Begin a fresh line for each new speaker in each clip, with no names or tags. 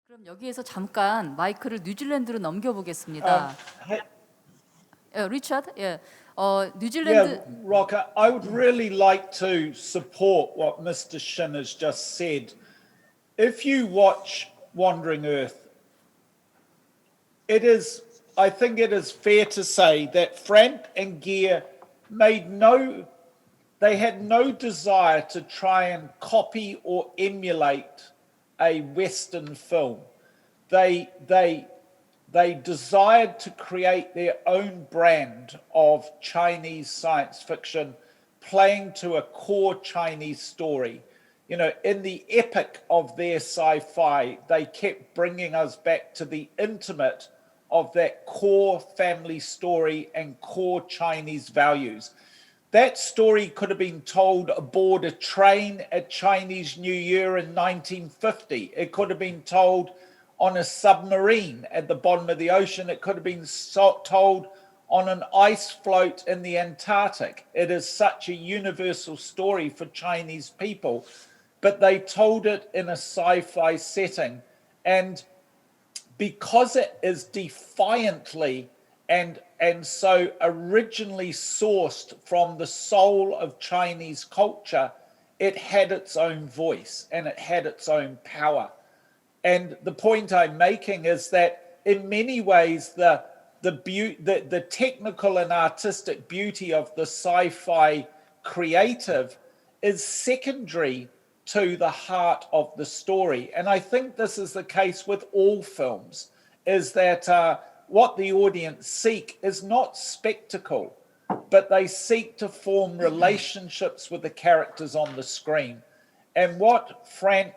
그럼 여기에서 잠깐 마이크를 뉴질랜드로 넘겨보겠습니다.
Hey,
리차드,
yeah,
뉴질랜드.
Rocker, I would really like to support what Mr. Shin has just said. If you watch Wandering Earth, I think it is fair to say that Frank and Gear they had no desire to try and copy or emulate a Western film. They desired to create their own brand of Chinese science fiction, playing to a core Chinese story. You know, in the epic of their sci-fi, they kept bringing us back to the intimate of that core family story and core Chinese values. That story could have been told aboard a train at Chinese New Year in 1950. It could have been told on a submarine at the bottom of the ocean. It could have been told on an ice float in the Antarctic. It is such a universal story for Chinese people, but they told it in a sci-fi setting. And because it is defiantly and so originally sourced from the soul of Chinese culture, it had its own voice and it had its own power. And the point I'm making is that in many ways, the technical and artistic beauty of the sci-fi creative is secondary to the heart of the story. And I think this is the case with all films, is that what the audience seek is not spectacle, but they seek to form relationships with the characters on the screen. And what Frank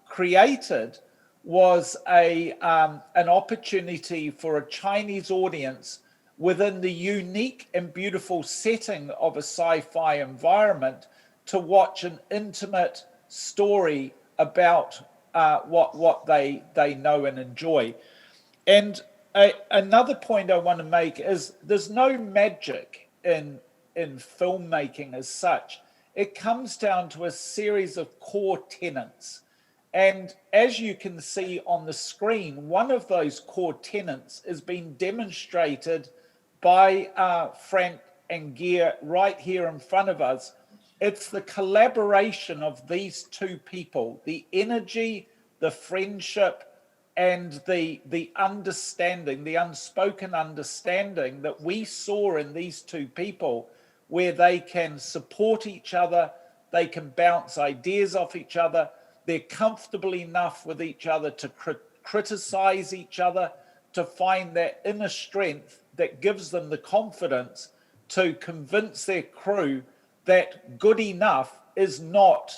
created was an opportunity for a Chinese audience within the unique and beautiful setting of a sci-fi environment to watch an intimate story about what they know and enjoy. And another point I want to make is there's no magic in filmmaking as such. It comes down to a series of core tenets. And as you can see on the screen, one of those core tenets is being demonstrated by Frank and Gear right here in front of us. It's the collaboration of these two people, the energy, the friendship, and the understanding, the unspoken understanding that we saw in these two people, where they can support each other, they can bounce ideas off each other, they're comfortable enough with each other to criticize each other, to find that inner strength that gives them the confidence to convince their crew that good enough is not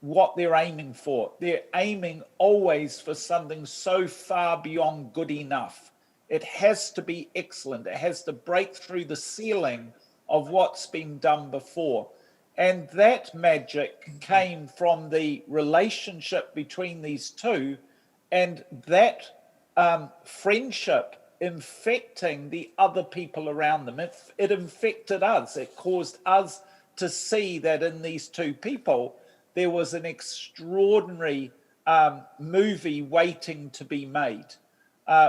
what they're aiming for. They're aiming always for something so far beyond good enough. It has to be excellent. It has to break through the ceiling of what's been done before. And that magic came from the relationship between these two, and that friendship infecting the other people around them. It infected us. It caused us to see that in these two people, there was an extraordinary movie waiting to be made.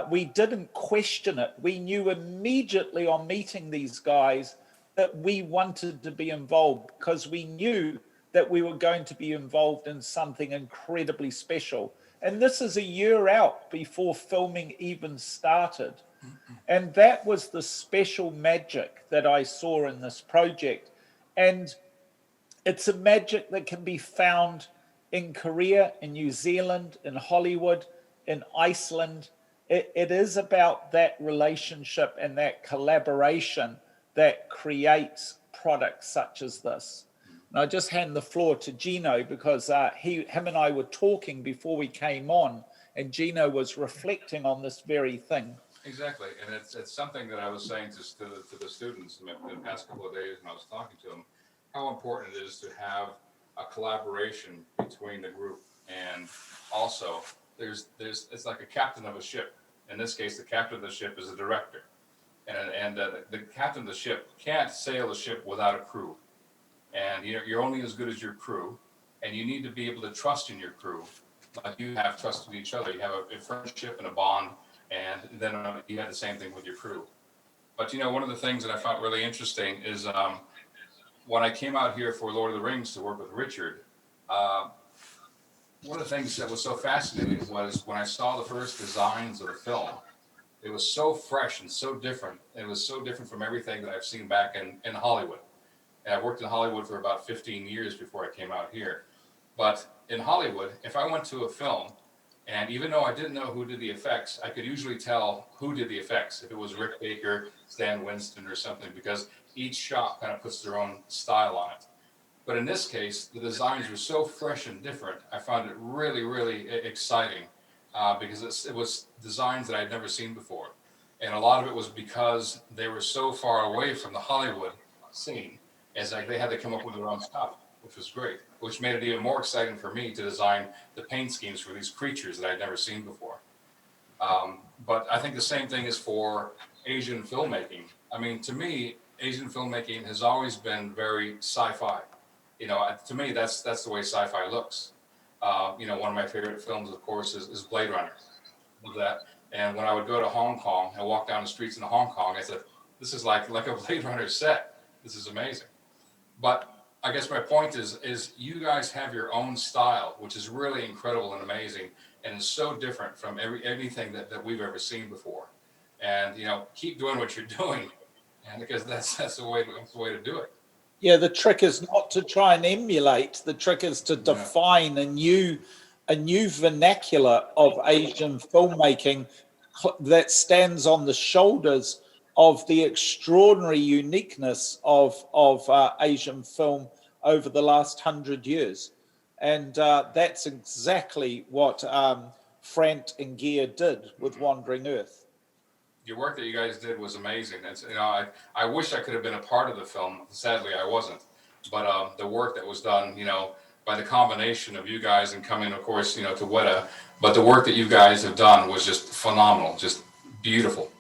We didn't question it. We knew immediately on meeting these guys that we wanted to be involved because we knew that we were going to be involved in something incredibly special. And this is a year out before filming even started. And that was the special magic that I saw in this project. And it's a magic that can be found in Korea, in New Zealand, in Hollywood, in Iceland. It is about that relationship and that collaboration that creates products such as this. And I just hand the floor to Gino because him and I were talking before we came on, and Gino was reflecting on this very thing.
Exactly, and it's something that I was saying to the students in the past couple of days when I was talking to them, how important it is to have a collaboration between the group. And also, it's like a captain of a ship. In this case, the captain of the ship is the director. And the captain of the ship can't sail a ship without a crew. And you're only as good as your crew, and you need to be able to trust in your crew. like you have trust with each other. You have a friendship and a bond, and then you had the same thing with your crew. But one of the things that I found really interesting is when I came out here for Lord of the Rings to work with Richard, one of the things that was so fascinating was when I saw the first designs of the film. It was so fresh and so different. It was so different from everything that I've seen back in Hollywood. And I worked in Hollywood for about 15 years before I came out here. But in Hollywood, if I went to a film, and even though I didn't know who did the effects, I could usually tell who did the effects, if it was Rick Baker, Stan Winston, or something, because each shop kind of puts their own style on it. But in this case, the designs were so fresh and different. I found it really, really exciting because it was designs that I'd never seen before. And a lot of it was because they were so far away from the Hollywood scene, as like they had to come up with their own stuff, which was great, which made it even more exciting for me to design the paint schemes for these creatures that I'd never seen before. But I think the same thing is for Asian filmmaking. I mean, to me, Asian filmmaking has always been very sci-fi. To me, that's the way sci-fi looks. One of my favorite films, of course, is Blade Runner. Love that. And when I would go to Hong Kong and walk down the streets in Hong Kong, I said, this is like a Blade Runner set. This is amazing. But I guess my point is you guys have your own style, which is really incredible and amazing, and is so different from anything that we've ever seen before. And keep doing what you're doing, and because that's the way to do it.
Yeah, the trick is not to try and emulate. The trick is to define a new vernacular of Asian filmmaking that stands on the shoulders of the extraordinary uniqueness of Asian film over the last 100 years. And that's exactly what Frant and Gear did with Wandering Earth.
Your work that you guys did was amazing. It's, I wish I could have been a part of the film. Sadly, I wasn't. But the work that was done, by the combination of you guys and coming, of course, to Weta, but the work that you guys have done was just phenomenal, just beautiful.